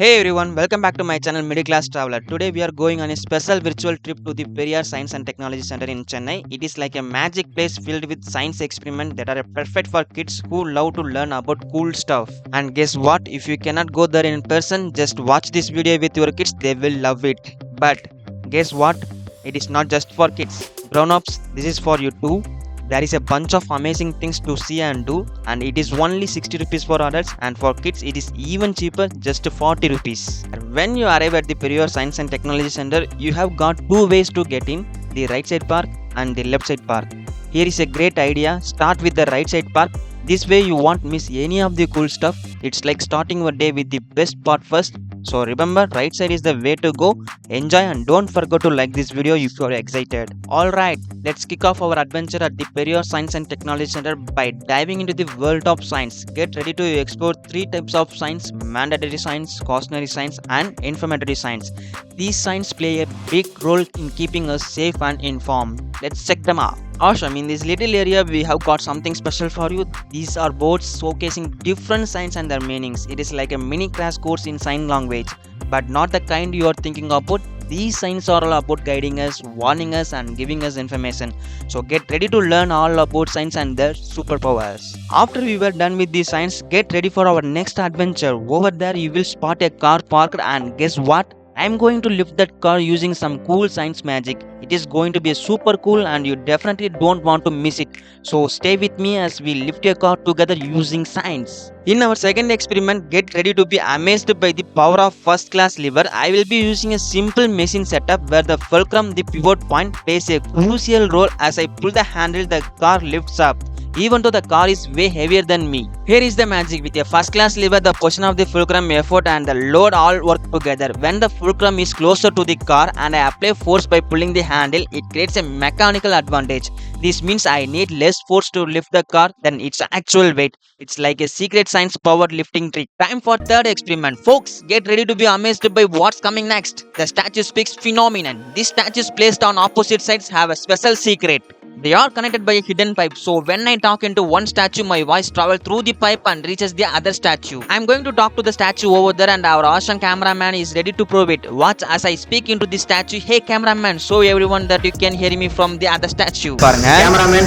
Hey everyone, welcome back to my channel Middle Class Traveler. Today we are going on a special virtual trip to the Periyar Science and Technology Center in Chennai. It is like a magic place filled with science experiments that are perfect for kids who love to learn about cool stuff. And guess what? If you cannot go there in person, just watch this video with your kids, they will love it. But guess what? It is not just for kids. Grown-ups, this is for you too. There is a bunch of amazing things to see and do, and it is only 60 rupees for adults, and for kids it is even cheaper, just 40 rupees. When you arrive at the Periyar Science and Technology Center, you have got two ways to get in, the right side park and the left side park. Here is a great idea. Start with the right side park. This way you won't miss any of the cool stuff. It's like starting your day with the best part first. So remember, right side is the way to go. Enjoy and don't forget to like this video if you are excited. Alright, let's kick off our adventure at the Periyar Science and Technology Center by diving into the world of science. Get ready to explore three types of science: mandatory science, cautionary science and informatory science. These science play a big role in keeping us safe and informed. Let's check them out. Awesome, in this little area we have got something special for you. These are boards showcasing different science and their meanings. It is like a mini crash course in sign language, but not the kind you are thinking about. These signs are all about guiding us, warning us and giving us information. So get ready to learn all about science and their superpowers. After we were done with the science, get ready for our next adventure. Over there you will spot a car parked, and guess what? I am going to lift that car using some cool science magic. It is going to be super cool and you definitely don't want to miss it. So stay with me as we lift a car together using science. In our second experiment, get ready to be amazed by the power of first class lever. I will be using a simple machine setup where the fulcrum, the pivot point, plays a crucial role. As I pull the handle, the car lifts up, even though the car is way heavier than me. Here is the magic. With a first class lever, the position of the fulcrum, effort and the load all work together. When the fulcrum is closer to the car and I apply force by pulling the handle, it creates a mechanical advantage. This means I need less force to lift the car than its actual weight. It's like a secret science powered lifting trick. Time for third experiment. Folks, get ready to be amazed by what's coming next. The statue speaks phenomenon. These statues placed on opposite sides have a special secret. They are connected by a hidden pipe, so when I talk into one statue, my voice travels through the pipe and reaches the other statue. I am going to talk to the statue over there and our awesome cameraman is ready to prove it. Watch as I speak into the statue. Hey cameraman, show everyone that you can hear me from the other statue. Cameraman,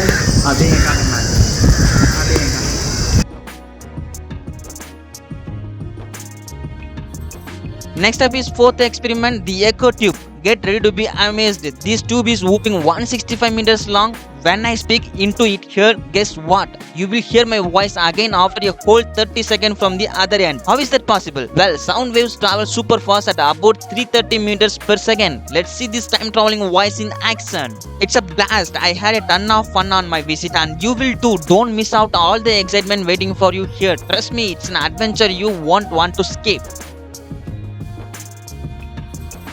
Next up is fourth experiment, the echo tube. Get ready to be amazed. This tube is whooping 165 meters long. When I speak into it here, guess what? You will hear my voice again after a whole 30 seconds from the other end. How is that possible? Well, sound waves travel super fast at about 330 meters per second. Let's see this time traveling voice in action. It's a blast. I had a ton of fun on my visit and you will too. Don't miss out all the excitement waiting for you here. Trust me, it's an adventure you won't want to skip.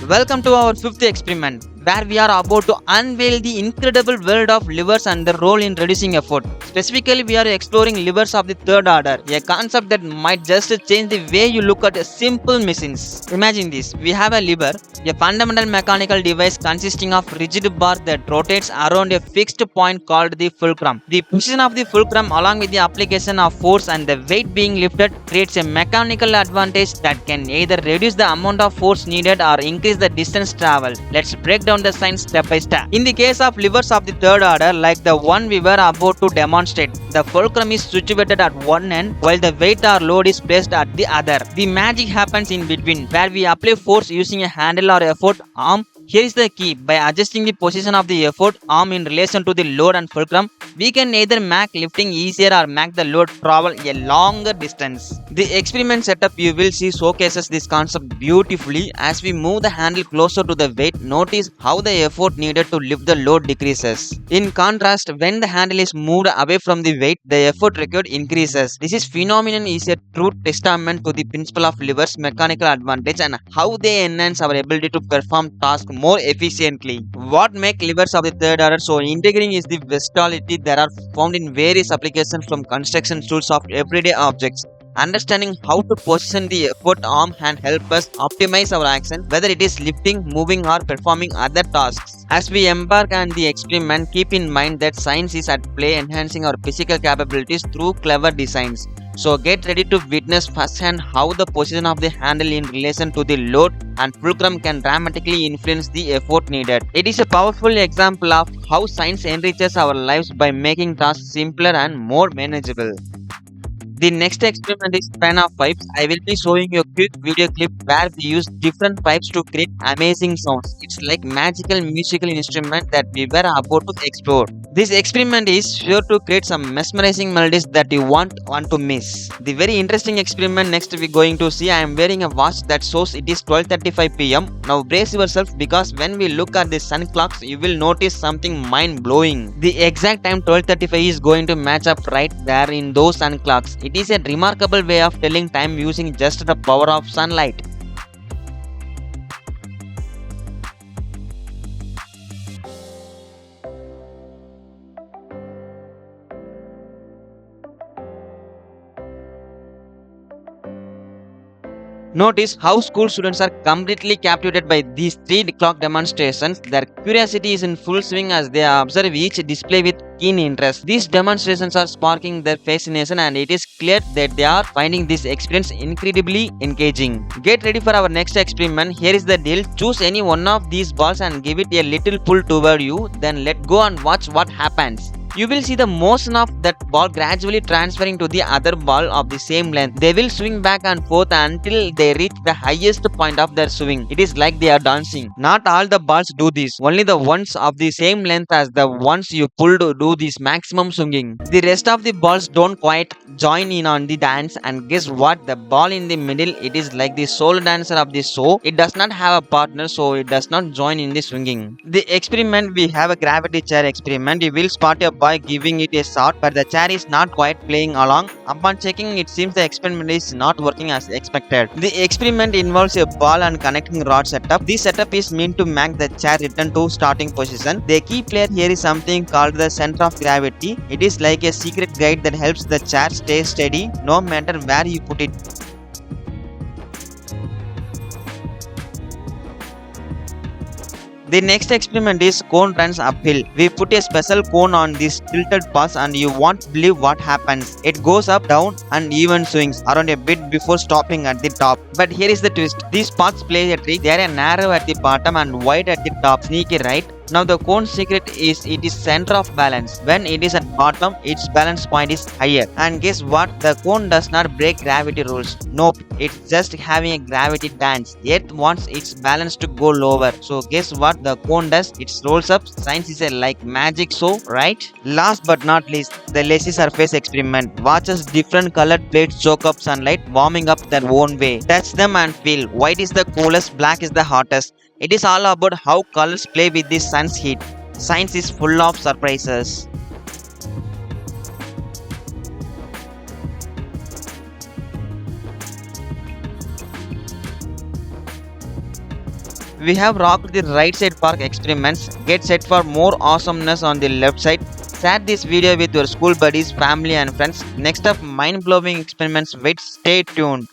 Welcome to our fifth experiment, where we are about to unveil the incredible world of levers and their role in reducing effort. Specifically, we are exploring levers of the third order, a concept that might just change the way you look at simple machines. Imagine this: we have a lever, a fundamental mechanical device consisting of rigid bar that rotates around a fixed point called the fulcrum. The position of the fulcrum, along with the application of force and the weight being lifted, creates a mechanical advantage that can either reduce the amount of force needed or increase the distance traveled. Let's break down the science step by step. In the case of levers of the third order, like the one we were about to demonstrate, the fulcrum is situated at one end while the weight or load is placed at the other. The magic happens in between, where we apply force using a handle or effort arm. Here is the key: by adjusting the position of the effort arm in relation to the load and fulcrum, we can either make lifting easier or make the load travel a longer distance. The experiment setup you will see showcases this concept beautifully. As we move the handle closer to the weight, notice how the effort needed to lift the load decreases. In contrast, when the handle is moved away from the weight, the effort required increases. This phenomenon is a true testament to the principle of levers' mechanical advantage and how they enhance our ability to perform tasks more efficiently. What makes levers of the third order so intriguing is the versatility that are found in various applications, from construction tools of everyday objects. Understanding how to position the effort arm can help us optimize our action, whether it is lifting, moving or performing other tasks. As we embark on the experiment, keep in mind that science is at play, enhancing our physical capabilities through clever designs. So get ready to witness firsthand how the position of the handle in relation to the load and fulcrum can dramatically influence the effort needed. It is a powerful example of how science enriches our lives by making tasks simpler and more manageable. The next experiment is pen of pipes. I will be showing you a quick video clip where we use different pipes to create amazing sounds. It's like magical musical instrument that we were about to explore. This experiment is sure to create some mesmerizing melodies that you won't want to miss. The very interesting experiment next we're going to see. I am wearing a watch that shows it is 12:35 p.m. Now brace yourself because when we look at the sun clocks, you will notice something mind-blowing. The exact time 12:35 is going to match up right there in those sun clocks. It is a remarkable way of telling time using just the power of sunlight. Notice how school students are completely captivated by these 3 clock demonstrations. Their curiosity is in full swing as they observe each display with keen interest. These demonstrations are sparking their fascination and it is clear that they are finding this experience incredibly engaging. Get ready for our next experiment. Here is the deal. Choose any one of these balls and give it a little pull toward you. Then let go and watch what happens. You will see the motion of that ball gradually transferring to the other ball of the same length. They will swing back and forth until they reach the highest point of their swing. It is like they are dancing. Not all the balls do this. Only the ones of the same length as the ones you pulled do this maximum swinging. The rest of the balls don't quite join in on the dance, and guess what? The ball in the middle, it is like the solo dancer of the show. It does not have a partner, so it does not join in the swinging. The experiment, we have a gravity chair experiment. You will spot a boy giving it a shot, but the chair is not quite playing along. Upon checking, it seems the experiment is not working as expected. The experiment involves a ball and connecting rod setup. This setup is meant to make the chair return to starting position. The key player here is something called the center of gravity. It is like a secret guide that helps the chair stay steady no matter where you put it. The next experiment is cone runs uphill. We put a special cone on this tilted path and you won't believe what happens. It goes up, down and even swings around a bit before stopping at the top. But here is the twist. These paths play a trick. They are narrow at the bottom and wide at the top. Sneaky, right? Now the cone's secret is it is center of balance. When it is at bottom, its balance point is higher. And guess what? The cone does not break gravity rules. Nope, it's just having a gravity dance. Earth wants its balance to go lower. So guess what the cone does? It rolls up. Science is a like magic show, right? Last but not least, the lazy surface experiment. Watch as different colored plates soak up sunlight, warming up their own way. Touch them and feel. White is the coolest, black is the hottest. It is all about how colors play with the sun's heat. Science is full of surprises. We have rocked the right side park experiments. Get set for more awesomeness on the left side. Share this video with your school buddies, family and friends. Next up, mind-blowing experiments. Wait, stay tuned.